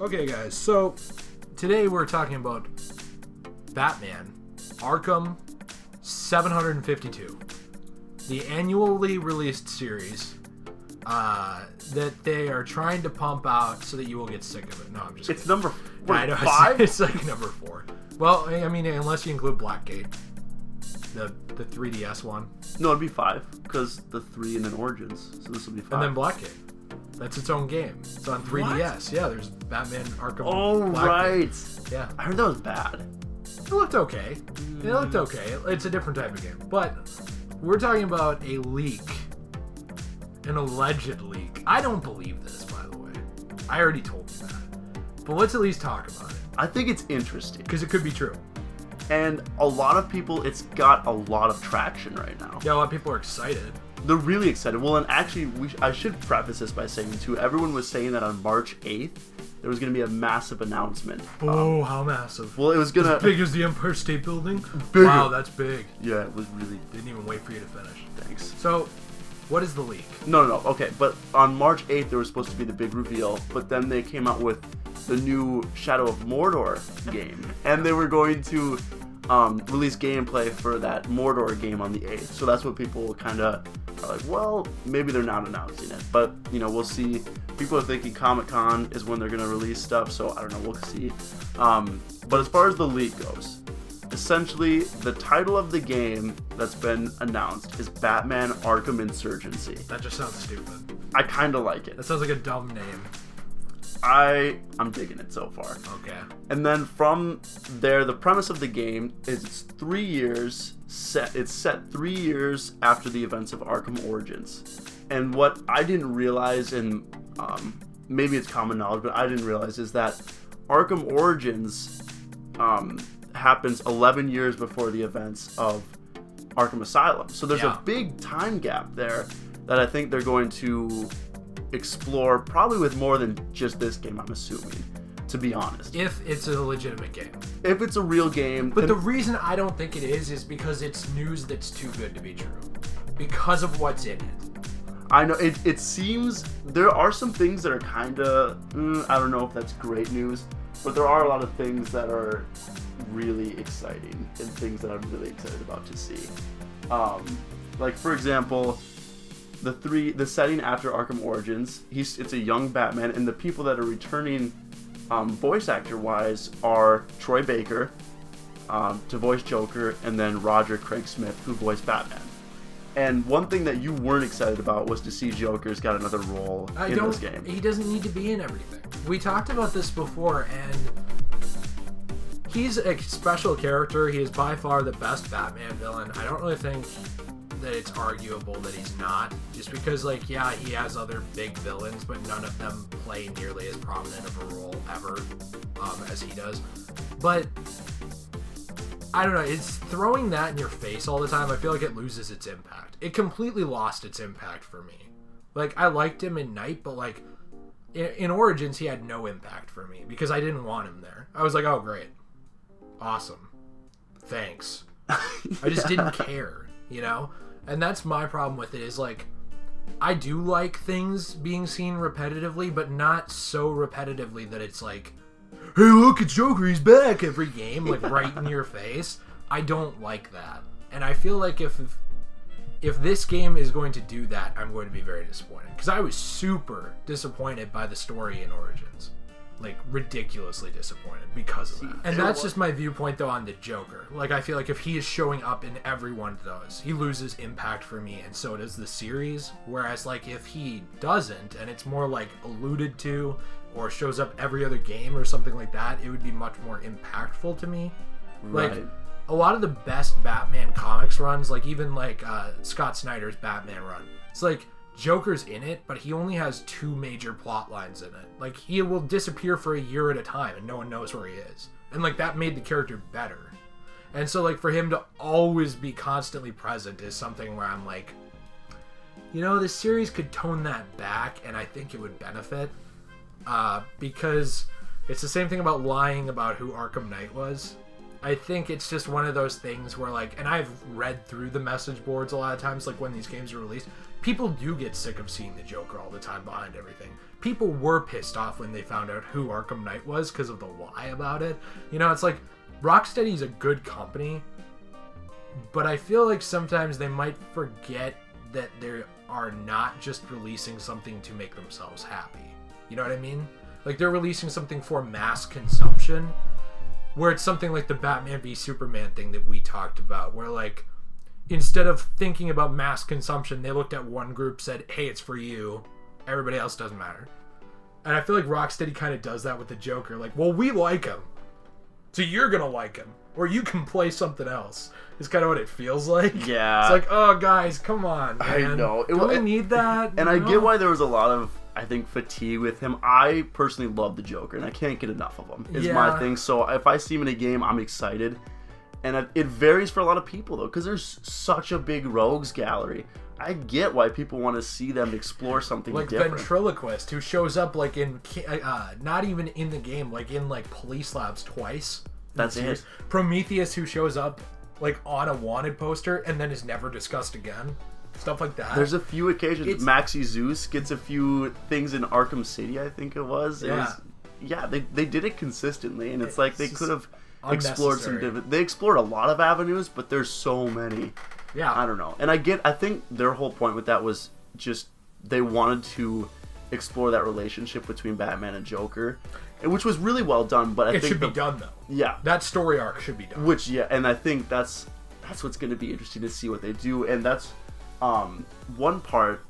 Okay, guys, so today we're talking about Batman Arkham 752, the annually released series that they are trying to pump out so that you will get sick of it. No, I'm just It's kidding. number I know, 5? It's like number 4. Well, I mean, unless you include Blackgate, the 3DS one. No, it'd be 5, because the 3 and then Origins, so this will be 5. And then Blackgate. That's its own game. It's on 3DS. Yeah, there's Batman Arkham. Oh, Blackgate. right. Yeah. I heard that was bad. It looked okay. It looked okay. It's a different type of game. But we're talking about a leak. An alleged leak. I don't believe this, by the way. I already told you that. But let's at least talk about it. I think it's interesting. Because it could be true. And a lot of people, it's got a lot of traction right now. Yeah, a lot of people are excited. They're really excited. Well, and actually, I should preface this by saying, too, everyone was saying that on March 8th, there was going to be a massive announcement. Oh, how massive. Well, it was going to... As big as the Empire State Building? Bigger. Wow, that's big. Yeah, it was really... Didn't even wait for you to finish. Thanks. So, what is the leak? No. Okay, but on March 8th, there was supposed to be the big reveal, but then they came out with the new Shadow of Mordor game. And they were going to release gameplay for that Mordor game on the 8th. So that's what people kind of are like, well, maybe they're not announcing it. But, we'll see. People are thinking Comic-Con is when they're going to release stuff, so I don't know, we'll see. But as far as the leak goes, essentially, the title of the game that's been announced is Batman Arkham Insurgency. That just sounds stupid. I kind of like it. That sounds like a dumb name. I'm digging it so far. Okay. And then from there, the premise of the game is it's 3 years set. It's set 3 years after the events of Arkham Origins. And what I didn't realize, and maybe it's common knowledge, but I didn't realize, is that Arkham Origins happens 11 years before the events of Arkham Asylum. So there's a big time gap there that I think they're going to explore, probably with more than just this game, I'm assuming, to be honest. If it's a legitimate game. If it's a real game. But the reason I don't think it is because it's news that's too good to be true. Because of what's in it. I know, it seems, there are some things that are kind of, I don't know if that's great news, but there are a lot of things that are really exciting and things that I'm really excited about to see. Like, for example, the setting after Arkham Origins, it's a young Batman, and the people that are returning voice actor wise are Troy Baker to voice Joker, and then Roger Craig Smith, who voiced Batman. And one thing that you weren't excited about was to see Joker's got another role in this game. He doesn't need to be in everything. We talked about this before, and he's a special character. He is by far the best Batman villain. I don't really think that it's arguable that he's not, just because, he has other big villains, but none of them play nearly as prominent of a role ever as he does. But I don't know, it's throwing that in your face all the time. I feel like it loses its impact. It completely lost its impact for me. I liked him in Night, but in Origins he had no impact for me because I didn't want him there. I was like, oh great, awesome, thanks. I just didn't care, And that's my problem with it, is I do like things being seen repetitively, but not so repetitively that it's hey, look, it's Joker, he's back every game, right in your face. I don't like that. And I feel like if this game is going to do that, I'm going to be very disappointed. Because I was super disappointed by the story in Origins. Ridiculously disappointed because of that. And that's just my viewpoint, though, on the Joker. I feel like if he is showing up in every one of those, he loses impact for me, and so does the series. Whereas, if he doesn't, and it's more, alluded to, or shows up every other game or something like that, it would be much more impactful to me. Right. A lot of the best Batman comics runs, even Scott Snyder's Batman run, it's Joker's in it, but he only has 2 major plot lines in it. He will disappear for a year at a time and no one knows where he is. And that made the character better. And so for him to always be constantly present is something where I'm this series could tone that back, and I think it would benefit. Because it's the same thing about lying about who Arkham Knight was. I think it's just one of those things where and I've read through the message boards a lot of times when these games are released. people do get sick of seeing the Joker all the time behind everything. People were pissed off when they found out who Arkham Knight was because of the lie about it. You know, it's like Rocksteady's a good company, but I feel like sometimes they might forget that they are not just releasing something to make themselves happy. You know what I mean? Like, they're releasing something for mass consumption, where it's something like the Batman v Superman thing that we talked about, where, like, instead of thinking about mass consumption, they looked at one group, said, hey, it's for you. Everybody else doesn't matter. And I feel like Rocksteady kind of does that with the Joker. Like, well, we like him, so you're going to like him. Or you can play something else. Is kind of what it feels like. Yeah. It's like, oh, guys, come on, man. I know. Do we need that? And I get why there was a lot of, I think, fatigue with him. I personally love the Joker, and I can't get enough of him, is my thing. So if I see him in a game, I'm excited. And it varies for a lot of people, though, because there's such a big rogues gallery. I get why people want to see them explore something like different. Ventriloquist, who shows up, like, in not even in the game, like, in, like, police labs twice. That's it. Prometheus, who shows up, like, on a wanted poster and then is never discussed again. Stuff like that. There's a few occasions. Maxie Zeus gets a few things in Arkham City, I think it was. They did it consistently, and it's like they could have explored some different... They explored a lot of avenues, but there's so many. Yeah. I don't know. And I think their whole point with that was just they wanted to explore that relationship between Batman and Joker, which was really well done, but I think it should be done, though. Yeah. That story arc should be done. And I think that's what's going to be interesting to see what they do. And that's one part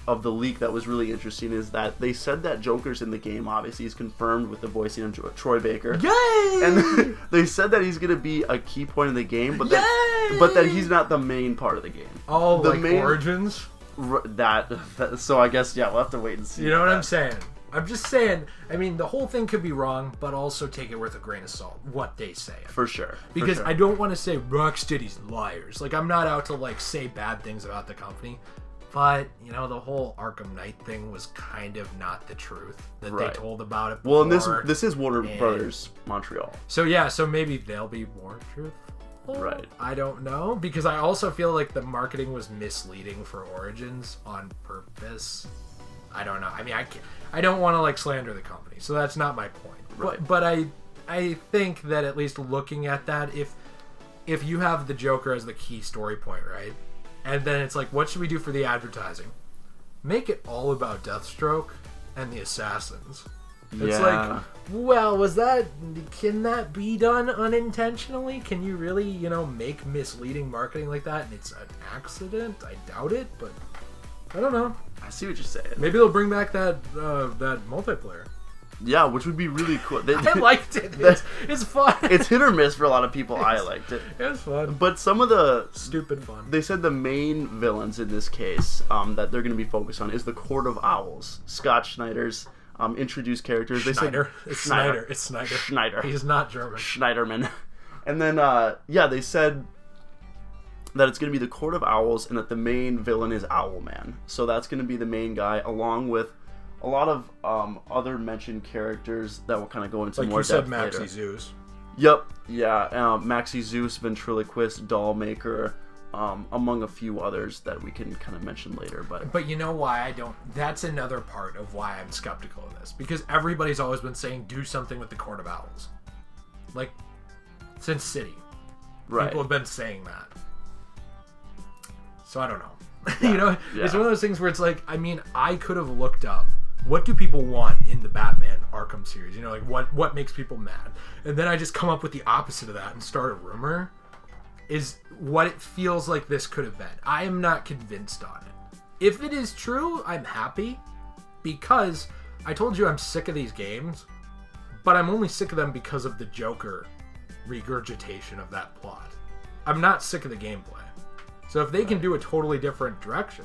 of the leak that was really interesting is that they said that Joker's in the game. Obviously, he's confirmed with the voicing of Troy Baker. Yay! And they said that he's going to be a key point in the game, but that he's not the main part of the game. Oh, the like Origins? So I guess, we'll have to wait and see. You know what I'm saying? I'm just saying, I mean, the whole thing could be wrong, but also take it with a grain of salt, what they say. For sure. Because I don't want to say Rocksteady's liars. Like, I'm not out to, like, say bad things about the company. But, you know, the whole Arkham Knight thing was kind of not the truth that they told about it before. Well, and this is Warner Brothers Montreal. So maybe they'll be more truthful. Right. I don't know. Because I also feel like the marketing was misleading for Origins on purpose. I don't know. I mean, I don't want to, like, slander the company, so that's not my point. Right. But I think that at least looking at that, if you have the Joker as the key story point, right? And then it's like, what should we do for the advertising? Make it all about Deathstroke and the assassins. It's like, well, can that be done unintentionally? Can you really, you know, make misleading marketing like that and it's an accident? I doubt it, but I don't know. I see what you're saying. Maybe they'll bring back that multiplayer. Yeah, which would be really cool. I liked it. It's fun. It's hit or miss for a lot of people. I liked it. It was fun. But some of the... Stupid fun. They said the main villains in this case that they're going to be focused on is the Court of Owls. Scott Schneider's introduced characters. Schneider. It's Schneider. It's Schneider. Schneider. He's not German. Schneiderman. And then, they said that it's going to be the Court of Owls and that the main villain is Owlman. So that's going to be the main guy, along with a lot of other mentioned characters that will kind of go into more depth later. Like you said, Maxie Zeus. Yep, yeah. Maxie Zeus, Ventriloquist, Dollmaker, among a few others that we can kind of mention later. But you know why I don't... That's another part of why I'm skeptical of this. Because everybody's always been saying, do something with the Court of Owls. Like, since City. Right. People have been saying that. So I don't know. Yeah. You know, it's one of those things where it's like, I mean, I could have looked up what do people want in the Batman Arkham series? You know, like what makes people mad? And then I just come up with the opposite of that and start a rumor is what it feels like this could have been. I am not convinced on it. If it is true, I'm happy because I told you I'm sick of these games, but I'm only sick of them because of the Joker regurgitation of that plot. I'm not sick of the gameplay. So if they can do a totally different direction,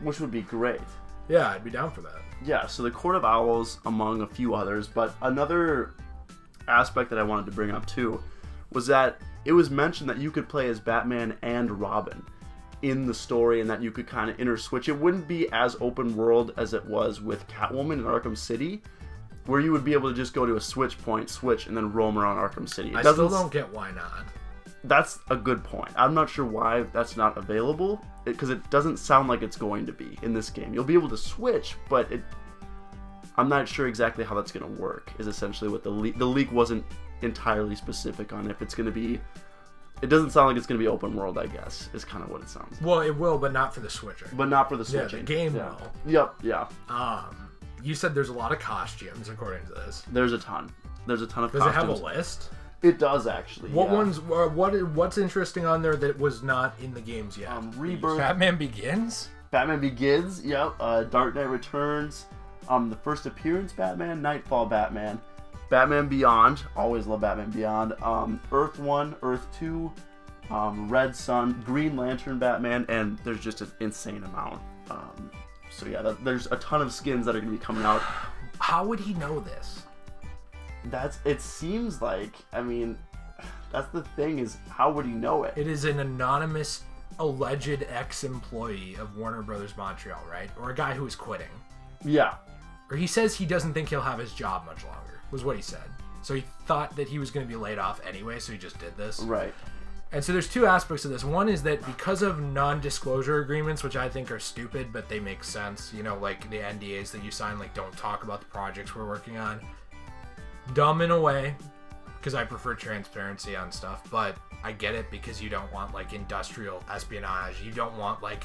which would be great. Yeah, I'd be down for that. Yeah, so the Court of Owls, among a few others, but another aspect that I wanted to bring up too was that it was mentioned that you could play as Batman and Robin in the story and that you could kind of interswitch. It wouldn't be as open world as it was with Catwoman in Arkham City, where you would be able to just go to a switch point, switch, and then roam around Arkham City. I still don't get why not. That's a good point. I'm not sure why that's not available, because it doesn't sound like it's going to be in this game. You'll be able to switch, but I'm not sure exactly how that's going to work, is essentially what the leak wasn't entirely specific on if it's going to be. It doesn't sound like it's going to be open world, I guess, is kind of what it sounds like. Well, it will, but not for the switching. But not for the switching. Yeah, the game will. Yep, yeah. You said there's a lot of costumes, according to this. There's a ton. There's a ton of Does costumes. it have a list? It does, actually. What ones? What's interesting on there that was not in the games yet? Rebirth. Batman Begins? Batman Begins, yep. Dark Knight Returns. The first appearance Batman. Nightfall Batman. Batman Beyond. Always love Batman Beyond. Earth 1, Earth 2. Red Sun. Green Lantern Batman. And there's just an insane amount. So yeah, there's a ton of skins that are going to be coming out. How would he know this? It seems like, I mean, that's the thing, is how would he know it? It is an anonymous, alleged ex-employee of Warner Brothers Montreal, right? Or a guy who is quitting. Yeah. Or he says he doesn't think he'll have his job much longer, was what he said. So he thought that he was going to be laid off anyway, so he just did this. Right. And so there's two aspects of this. One is that because of non-disclosure agreements, which I think are stupid, but they make sense, you know, like the NDAs that you sign, like don't talk about the projects we're working on. Dumb in a way, because I prefer transparency on stuff, but I get it because you don't want like industrial espionage. You don't want like,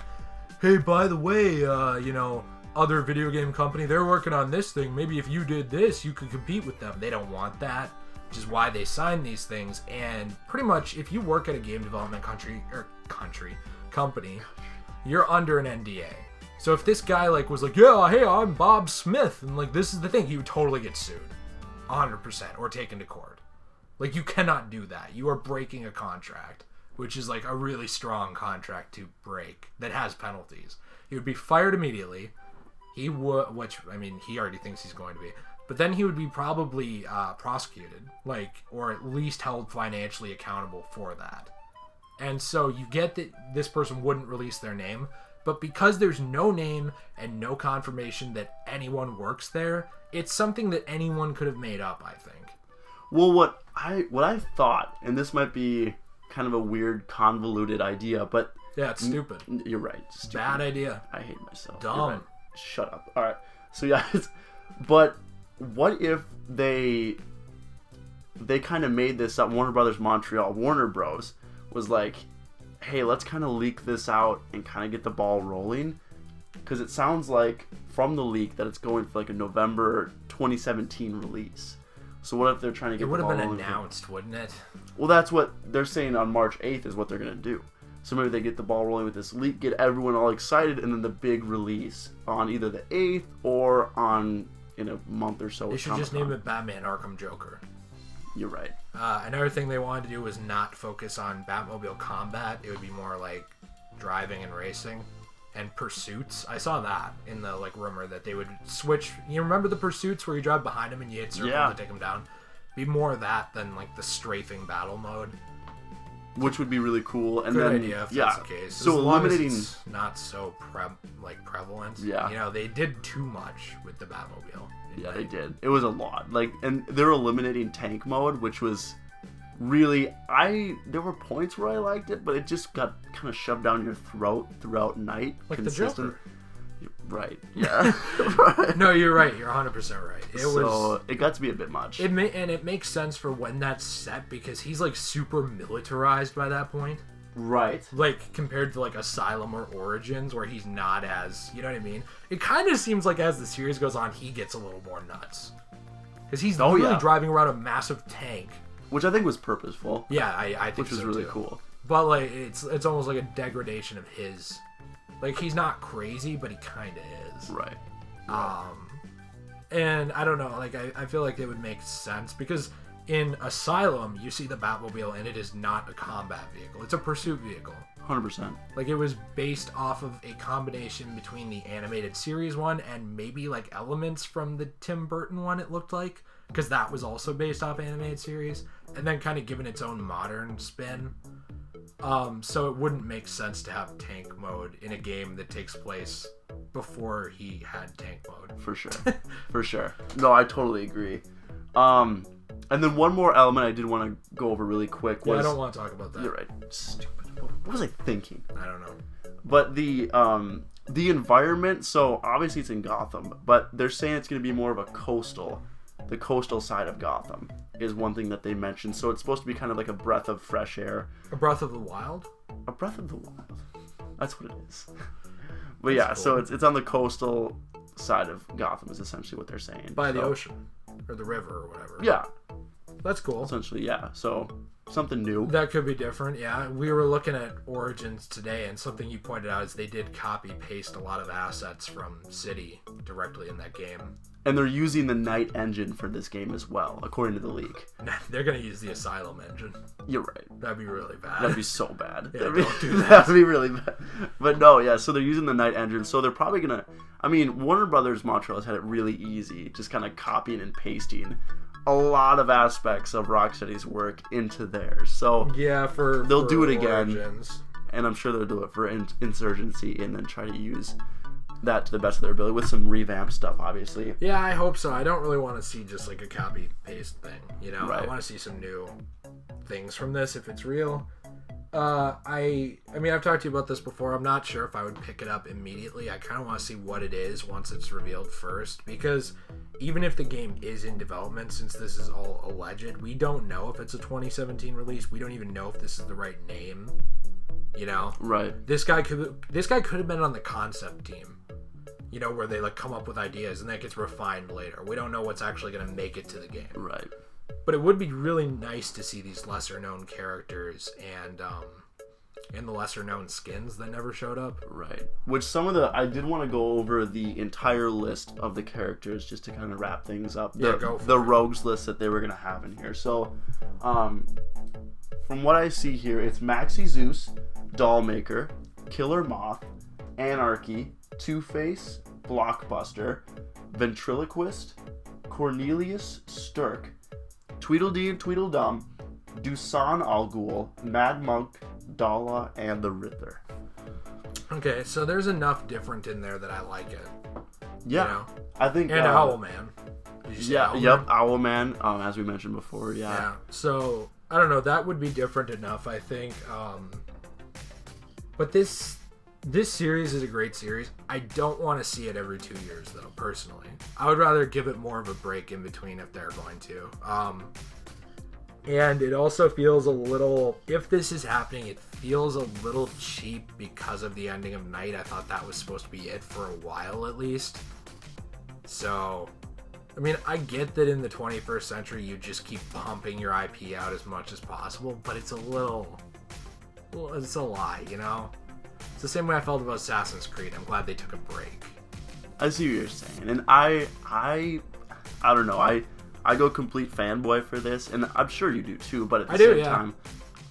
hey, by the way, you know, other video game company, they're working on this thing. Maybe if you did this, you could compete with them. They don't want that, which is why they sign these things. And pretty much, if you work at a game development company, you're under an NDA. So if this guy like was like, yeah, hey, I'm Bob Smith, and like this is the thing, he would totally get sued. 100% or taken to court. Like, you cannot do that. You are breaking a contract, which is like a really strong contract to break that has penalties. He would be fired immediately. He would, which I mean, he already thinks he's going to be, but then he would be probably prosecuted, like, or at least held financially accountable for that. And so you get that this person wouldn't release their name, but because there's no name and no confirmation that anyone works there, it's something that anyone could have made up, I think. Well, what I thought, and this might be kind of a weird, convoluted idea, but yeah, it's stupid. You're right. Stupid. Bad idea. I hate myself. Dumb. Right. Shut up. All right. So yeah, but what if they kind of made this up? Warner Brothers Montreal, Warner Bros. Was like, hey, let's kind of leak this out and kind of get the ball rolling, because it sounds like from the leak that it's going for like a November 2017 release. So what if they're trying to get it would the have ball been rolling announced, wouldn't it? Well, that's what they're saying on March 8th is what they're going to do. So maybe they get the ball rolling with this leak, get everyone all excited, and then the big release on either the 8th or in a month or so. They should just name it Batman Arkham Joker. You're right. Another thing they wanted to do was not focus on Batmobile combat. It would be more like driving and racing and pursuits. I saw that in the like rumor that they would switch. You remember the pursuits where you drive behind them and you hit circle to take them down? Be more of that than like the strafing battle mode. Which would be really cool. And Good then, idea if that's the case. So as long eliminating, as it's not so prevalent. Yeah. You know, they did too much with the Batmobile. Yeah, they did. It was a lot. Like, and they're eliminating tank mode, which was really, there were points where I liked it, but it just got kind of shoved down your throat throughout night. Like consistent. the Joker. Right. Yeah. Right. No, you're right. You're 100% right. It got to be a bit much. And it makes sense for when that's set, because he's like super militarized by that point. Right. Like, compared to like Asylum or Origins, where he's not as, you know what I mean? It kind of seems like as the series goes on, he gets a little more nuts. Because he's really driving around a massive tank. Which I think was purposeful. Yeah, I think which was really cool. But like, it's almost like a degradation of his. Like, he's not crazy, but he kind of is. Right. And I don't know, like, I feel like it would make sense, because in Asylum, you see the Batmobile, and it is not a combat vehicle. It's a pursuit vehicle. 100%. Like, it was based off of a combination between the animated series one and maybe, like, elements from the Tim Burton one, it looked like. Because that was also based off animated series. And then kind of given its own modern spin. So it wouldn't make sense to have tank mode in a game that takes place before he had tank mode. For sure. For sure. No, I totally agree. And then one more element I did want to go over really quick was... Yeah, I don't want to talk about that. You're right. Stupid. What was I thinking? I don't know. But the environment, so obviously it's in Gotham, but they're saying it's going to be more of the coastal side of Gotham is one thing that they mentioned. So it's supposed to be kind of like a breath of fresh air. A breath of the wild? A breath of the wild. That's what it is. But yeah, cool. So it's on the coastal side of Gotham is essentially what they're saying. By the ocean or the river or whatever. Yeah. That's cool. Essentially, yeah. So something new. That could be different, yeah. We were looking at Origins today, and something you pointed out is they did copy-paste a lot of assets from City directly in that game. And they're using the Night engine for this game as well, according to the leak. They're going to use the Asylum engine. You're right. That'd be really bad. That'd be so bad. Yeah, don't do that. That'd be really bad. But no, yeah, so they're using the Night engine, so they're probably going to... I mean, Warner Brothers Montreal has had it really easy, just kind of copying and pasting a lot of aspects of Rocksteady's work into theirs. So yeah, they'll do it again, Origins. And I'm sure they'll do it for Insurgency, and then try to use that to the best of their ability with some revamped stuff, obviously. Yeah, I hope so. I don't really want to see just like a copy paste thing, you know. Right. I want to see some new things from this if it's real. I mean, I've talked to you about this before. I'm not sure if I would pick it up immediately. I kind of want to see what it is once it's revealed first, because even if the game is in development, since this is all alleged, we don't know if it's a 2017 release. We don't even know if this is the right name. You know, right? This guy could have been on the concept team. You know, where they like come up with ideas and that gets refined later. We don't know what's actually going to make it to the game. Right. But it would be really nice to see these lesser known characters and the lesser known skins that never showed up. Right. Which I did want to go over the entire list of the characters just to kind of wrap things up. The rogues list that they were going to have in here. So, from what I see here, it's Maxi Zeus, Dollmaker, Killer Moth, Anarchy, Two-Face, Blockbuster, Ventriloquist, Cornelius Stirk, Tweedledee and Tweedledum, Dusan Al Ghul, Mad Monk, Dala, and the Riddler. Okay, so there's enough different in there that I like it. Yeah, you know? I think. And Owlman. Did you say yeah, Owlman? Yep, Owlman. As we mentioned before, yeah. Yeah. So I don't know. That would be different enough, I think. But this series is a great series. I don't want to see it every 2 years, though, personally. I would rather give it more of a break in between if they're going to. And it also feels a little... If this is happening, it feels a little cheap because of the ending of Night. I thought that was supposed to be it for a while, at least. So... I mean, I get that in the 21st century, you just keep pumping your IP out as much as possible, but it's a little... Well, it's a lie, you know? It's the same way I felt about Assassin's Creed. I'm glad they took a break. I see what you're saying, and I don't know. I go complete fanboy for this, and I'm sure you do too. But at the same time,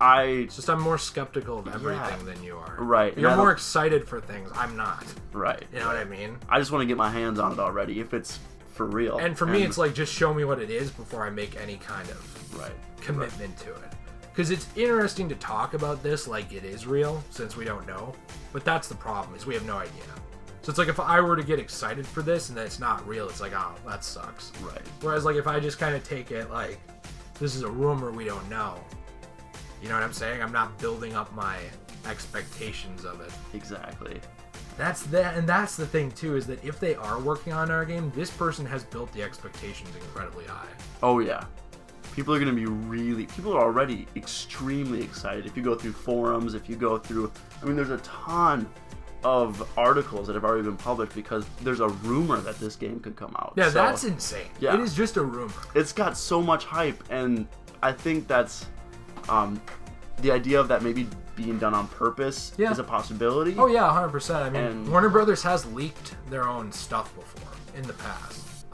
it's just I'm more skeptical of everything than you are. Right. You're more excited for things. I'm not. Right. You know what I mean? I just want to get my hands on it already if it's for real. And for me, it's like just show me what it is before I make any kind of commitment to it. Because it's interesting to talk about this like it is real, since we don't know. But that's the problem, is we have no idea. So it's like if I were to get excited for this and then it's not real, it's like, oh, that sucks. Right. Whereas like if I just kind of take it like, this is a rumor, we don't know. You know what I'm saying? I'm not building up my expectations of it. Exactly. That's the thing too, is that if they are working on our game, this person has built the expectations incredibly high. Oh yeah. People are going to be people are already extremely excited. If you go through forums, if you go through, I mean, there's a ton of articles that have already been published because there's a rumor that this game could come out. Yeah, so, that's insane. Yeah. It is just a rumor. It's got so much hype, and I think that's the idea of that maybe being done on purpose is a possibility. Oh yeah, 100%. I mean, Warner Brothers has leaked their own stuff before in the past.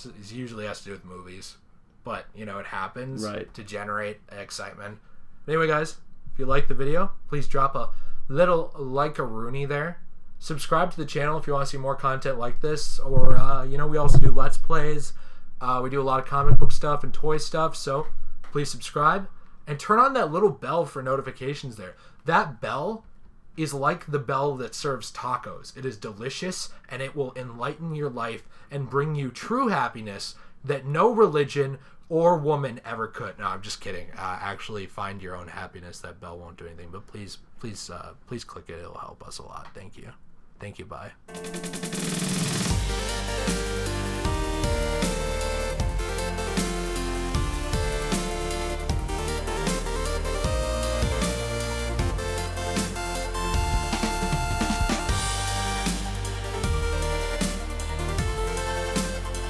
It usually has to do with movies. But, you know, it happens to generate excitement. Anyway, guys, if you liked the video, please drop a little like-a-rooney there. Subscribe to the channel if you want to see more content like this. Or, you know, we also do Let's Plays. We do a lot of comic book stuff and toy stuff. So, please subscribe. And turn on that little bell for notifications there. That bell is like the bell that serves tacos. It is delicious, and it will enlighten your life and bring you true happiness that no religion, or woman ever could. No, I'm just kidding. Actually find your own happiness. That bell won't do anything, but please click it. It'll help us a lot. Thank you. Bye.